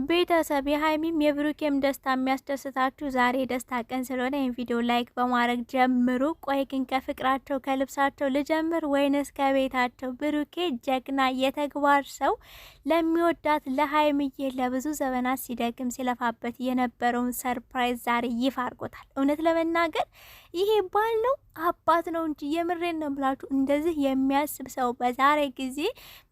ቤተሰብ የሀይሚም የብሩኬም ደስታ የሚያስደስታችሁ ዛሬ ደስታ ቀን ስለሆነ ይህን ቪዲዮ ላይክ በማድረግ ጀምሩ። ቆይ ግን ከፍቅራቸው ከልብሳቸው ልጀምር ወይንስ ከቤታቸው? ብሩኬ ጀግና የተግባር ሰው ለሚወዳት ለሀይሚዬ ለብዙ ዘመናት ሲደግም ሲለፋበት የነበረውን ሰርፕራይዝ ዛሬ ይፋ አድርጎታል። እውነት ለመናገር ይሄ ባል ነው አባት ነው እንጂ የምሬን ነው ብላችሁ እንደዚህ የሚያስብ ሰው በዛሬ ጊዜ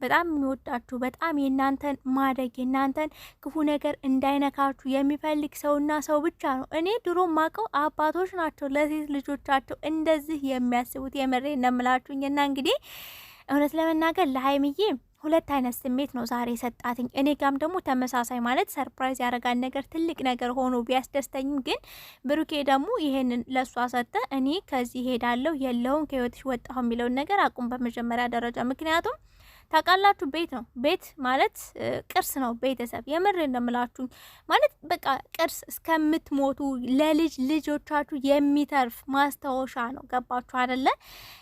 በጣም የሚወዳችሁ በጣም የእናንተን ማደግ የእናንተን ክፉ ነገር እንዳይነካችሁ የሚፈልግ ሰውና ሰው ብቻ ነው። እኔ ድሮ ማቀው አባቶች ናቸው ለሴት ልጆቻቸው እንደዚህ የሚያስቡት። የምሬን ነው ምላችሁኝና እንግዲህ እውነት ለመናገር ለሀይሚዬ ሁለት አይነት ስሜት ነው ዛሬ ሰጣትኝ። እኔ ጋም ደግሞ ተመሳሳይ ማለት ሰርፕራይዝ ያደረጋን ነገር ትልቅ ነገር ሆኖ ቢያስደስተኝም ግን ብሩኬ ደግሞ ይሄንን ለሷ ሰጠ። እኔ ከዚህ ሄዳለሁ የለውም ከህይወትሽ ወጣሁ የሚለውን ነገር አቁም በመጀመሪያ ደረጃ። ምክንያቱም ታውቃላችሁ ቤት ነው ቤት ማለት ቅርስ ነው። ቤተሰብ የምር እንደምላችሁ ማለት በቃ ቅርስ እስከምትሞቱ ለልጅ ልጆቻችሁ የሚተርፍ ማስታወሻ ነው። ገባችሁ አይደለ?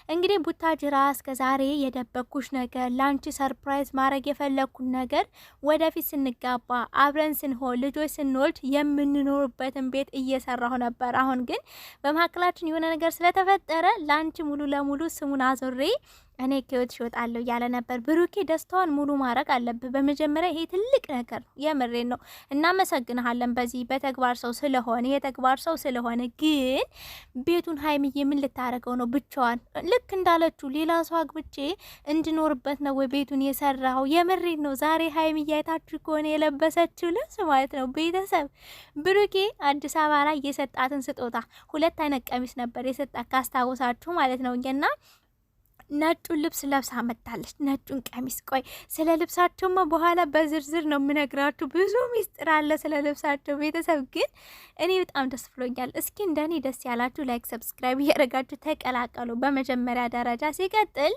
እንግዲህ ቡታጅራ እስከ ዛሬ የደበኩሽ ነገር ላንቺ ሰርፕራይዝ ማድረግ የፈለኩን ነገር ወደፊት ስንጋባ አብረን ስንሆን ልጆች ስንወልድ የምንኖርበትን ቤት እየሰራሁ ነበር። አሁን ግን በመካከላችን የሆነ ነገር ስለተፈጠረ ላንቺ ሙሉ ለሙሉ ስሙን አዞሬ እኔ ከህይወትሽ እወጣለሁ እያለ ነበር። ብሩኬ ደስታዋን ሙሉ ማድረግ አለብህ በመጀመሪያ። ይሄ ትልቅ ነገር ነው። የምሬን ነው። እናመሰግንሃለን በዚህ በተግባር ሰው ስለሆነ የተግባር ሰው ስለሆነ። ግን ቤቱን ሀይሚዬ ምን ልታረገው ነው ብቻዋን? ልክ እንዳለችው ሌላ ሰው አግብቼ እንድኖርበት ነው ወይ ቤቱን የሰራው? የምሬን ነው። ዛሬ ሀይሚዬ አይታችሁ ከሆነ የለበሰችው ልብስ ማለት ነው ቤተሰብ ብሩኬ አዲስ አበባ ላይ የሰጣትን ስጦታ ሁለት አይነት ቀሚስ ነበር የሰጣት ካስታወሳችሁ ማለት ነው እና ነጩን ልብስ ለብሳ መጣለች። ነጩን ቀሚስ። ቆይ ስለ ልብሳቸውማ በኋላ በዝርዝር ነው የምነግራችሁ። ብዙ ሚስጥር አለ ስለ ልብሳቸው ቤተሰብ። ግን እኔ በጣም ደስ ብሎኛል። እስኪ እንደኔ ደስ ያላችሁ ላይክ፣ ሰብስክራይብ እያደረጋችሁ ተቀላቀሉ በመጀመሪያ ደረጃ። ሲቀጥል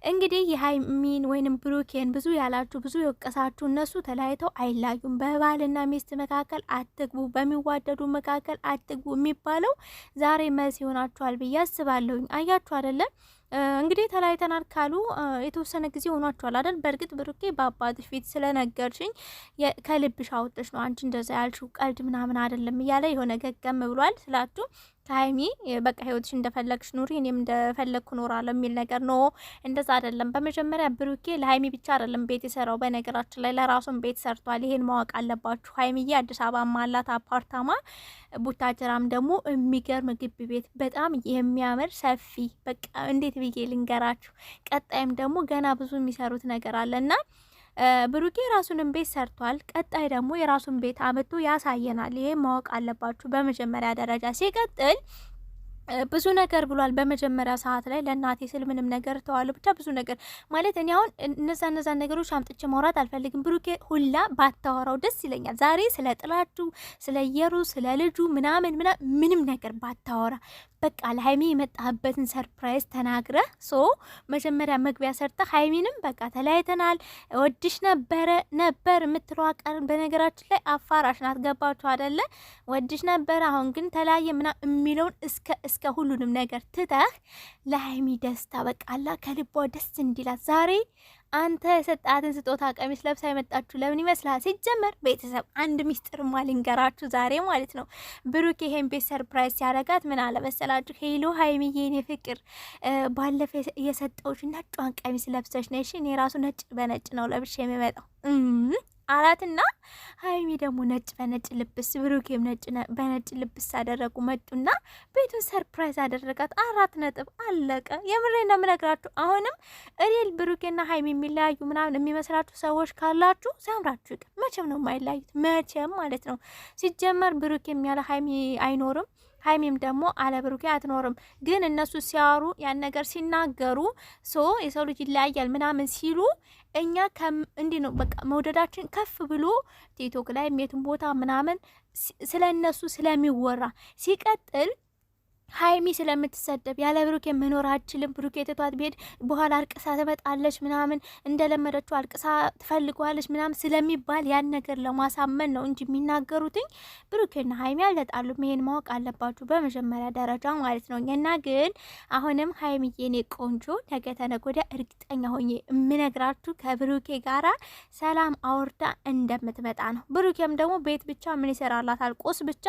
እንግዲህ የሀይሚን ወይንም ብሩኬን ብዙ ያላችሁ ብዙ የወቀሳችሁ እነሱ ተለያይተው አይላዩም። በባልና ሚስት መካከል አትግቡ፣ በሚዋደዱ መካከል አትግቡ የሚባለው ዛሬ መልስ ይሆናችኋል ብዬ አስባለሁኝ። አያችሁ አይደለም? እንግዲህ ተለያይተናል ካሉ የተወሰነ ጊዜ ሆኗቸዋል አይደል? በእርግጥ ብሩኬ በአባትሽ ፊት ስለነገርሽኝ ከልብሽ አውጥሽ ነው አንቺ እንደዛ ያልሽው ቀልድ ምናምን አይደለም እያለ የሆነ ገገም ብሏል ስላችሁ ከሀይሚ በቃ ህይወትሽ እንደፈለግሽ ኑሪ እኔም እንደፈለግኩ ኖራለሁ የሚል ነገር ነው። እንደዛ አይደለም። በመጀመሪያ ብሩኬ ለሀይሚ ብቻ አይደለም ቤት የሰራው፣ በነገራችን ላይ ለራሱን ቤት ሰርቷል። ይሄን ማወቅ አለባችሁ። ሀይሚዬ አዲስ አበባ ማላት አፓርታማ፣ ቡታጅራም ደግሞ የሚገርም ግቢ ቤት በጣም የሚያምር ሰፊ፣ በቃ እንዴት ብዬ ልንገራችሁ። ቀጣይም ደግሞ ገና ብዙ የሚሰሩት ነገር አለና ብሩኬ የራሱንም ቤት ሰርቷል። ቀጣይ ደግሞ የራሱን ቤት አመጡ ያሳየናል። ይሄ ማወቅ አለባችሁ በመጀመሪያ ደረጃ። ሲቀጥል ብዙ ነገር ብሏል። በመጀመሪያ ሰዓት ላይ ለእናቴ ስል ምንም ነገር ተዋለሁ ብቻ ብዙ ነገር ማለት እኔ አሁን እነዛ ነገሮች አምጥቼ ማውራት አልፈልግም። ብሩኬ ሁላ ባታወራው ደስ ይለኛል። ዛሬ ስለ ጥላችሁ ስለ የሩ ስለ ልጁ ምንም ነገር ባታወራ በቃ ለሀይሚ የመጣህበትን ሰርፕራይዝ ተናግረ መጀመሪያ መግቢያ ሰርተ ሀይሚንም በቃ ተለያይተናል ወድሽ ነበር የምትለው አቃር በነገራችን ላይ አፋራሽ ናት። ገባችሁ አይደለ? ወድሽ ነበር አሁን ግን ተለያየ የሚለውን እስከ ሁሉንም ነገር ትተህ ለሀይሚ ደስታ በቃ አላ ከልቧ ደስ እንዲላት ዛሬ አንተ የሰጣትን ስጦታ ቀሚስ ለብሳ የመጣችሁ ለምን ይመስላል? ሲጀመር ቤተሰብ አንድ ሚስጥር ልንገራችሁ ዛሬ ማለት ነው። ብሩክ ይሄን ቤት ሰርፕራይዝ ሲያረጋት ምን አለ መሰላችሁ? ሄሎ ሀይሚዬ የኔ ፍቅር ባለፈ የሰጠውሽ ነጯን ቀሚስ ለብሰሽ ነሽ፣ እኔ ራሱ ነጭ በነጭ ነው ለብሼ የሚመጣው አላትና ሀይሚ ደግሞ ነጭ በነጭ ልብስ ብሩኬም ነጭ በነጭ ልብስ አደረጉ። መጡና ቤቱን ሰርፕራይዝ አደረጋት። 4 ነጥብ አለቀ። የምሬን ነው የምነግራችሁ። አሁንም ሪል ብሩኬና ሀይሚ የሚለያዩ ምናምን የሚመስላችሁ ሰዎች ካላችሁ ሲያምራችሁ ይቅር። መቼም ነው የማይለያዩት፣ መቼም ማለት ነው። ሲጀመር ብሩኬም ያለ ሀይሚ አይኖርም፣ ሀይሚም ደግሞ አለ ብሩኬ አትኖርም። ግን እነሱ ሲያወሩ ያን ነገር ሲናገሩ የሰው ልጅ ይለያያል ምናምን ሲሉ እኛ እንዲህ ነው በቃ መውደዳችን ከፍ ብሎ ቲክቶክ ላይ የትም ቦታ ምናምን ስለ እነሱ ስለሚወራ ሲቀጥል ሀይሚ ስለምትሰደብ ያለ ብሩኬ መኖር አችልም። ብሩኬ ትቷት ቢሄድ በኋላ አልቅሳ ትመጣለች ምናምን እንደለመደችው አልቅሳ ትፈልጓለች ምናምን ስለሚባል ያን ነገር ለማሳመን ነው እንጂ የሚናገሩትኝ ብሩኬና ሀይሚ አልተጣሉም። ይሄን ማወቅ አለባችሁ በመጀመሪያ ደረጃ ማለት ነው። እና ግን አሁንም ሀይሚዬ የኔ ቆንጆ ነገ ተነገ ወዲያ እርግጠኛ ሆኜ የምነግራችሁ ከብሩኬ ጋራ ሰላም አውርዳ እንደምትመጣ ነው። ብሩኬም ደግሞ ቤት ብቻ ምን ይሰራላታል? ቁስ ብቻ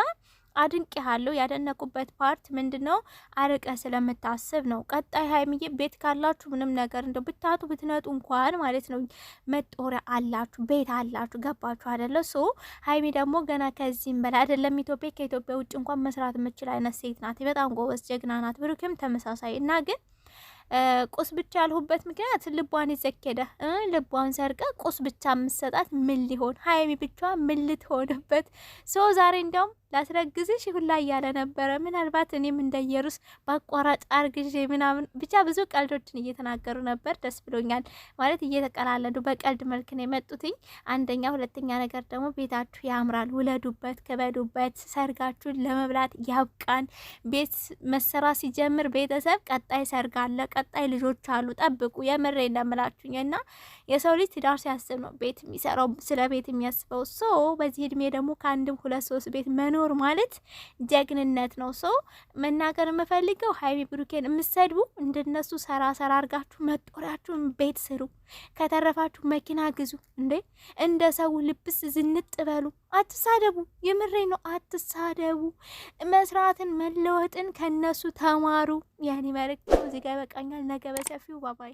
አድንቄሃለሁ። ያደነቁበት ፓርት ምንድነው? አርቀ ስለምታስብ ነው። ቀጣይ ሀይሚዬ ቤት ካላችሁ ምንም ነገር እንደው ብታጡ ብትነጡ እንኳን ማለት ነው መጦሪያ አላችሁ፣ ቤት አላችሁ። ገባችሁ አይደለ? ሶ ሀይሚ ደግሞ ገና ከዚህም በላይ አይደለም ኢትዮጵያ ከኢትዮጵያ ውጭ እንኳን መስራት የምችል አይነት ሴት ናት። በጣም ጎበዝ ጀግና ናት። ብሩክም ተመሳሳይ እና ግን ቁስ ብቻ ያልሁበት ምክንያት ልቧን ይዘከደ ልቧን ሰርቀ ቁስ ብቻ የምሰጣት ምን ሊሆን ሀይሚ ብቻ ምን ልትሆንበት? ሶ ዛሬ እንዲያውም ላስረግዝሽ ሁላ እያለ ነበረ። ምናልባት እኔም እንደየሩስ በአቋራጭ አርግዤ ምናምን ብቻ ብዙ ቀልዶችን እየተናገሩ ነበር። ደስ ብሎኛል ማለት እየተቀላለዱ በቀልድ መልክ ነው የመጡትኝ። አንደኛ፣ ሁለተኛ ነገር ደግሞ ቤታችሁ ያምራል፣ ውለዱበት፣ ክበዱበት፣ ሰርጋችሁን ለመብላት ያብቃን። ቤት መሰራ ሲጀምር ቤተሰብ ቀጣይ ሰርግ አለ፣ ቀጣይ ልጆች አሉ፣ ጠብቁ። የምሬ እንደምላችሁኝ እና የሰው ልጅ ትዳር ሲያስብ ነው ቤት የሚሰራው፣ ስለ ቤት የሚያስበው። ሶ በዚህ እድሜ ደግሞ ከአንድም 2-3 ቤት መኖር ማለት ጀግንነት ነው። ሰው መናገር የምፈልገው ሀይሚ ብሩኬን የምሰድቡ እንደነሱ ሰራ አርጋችሁ መጦሪያችሁን ቤት ስሩ፣ ከተረፋችሁ መኪና ግዙ። እንደ ሰው ልብስ ዝንጥ በሉ፣ አትሳደቡ። የምሬ ነው፣ አትሳደቡ። መስራትን መለወጥን ከነሱ ተማሩ። ያኔ መልእክት እዚህ ጋር ይበቃኛል። ነገ በሰፊው ባባይ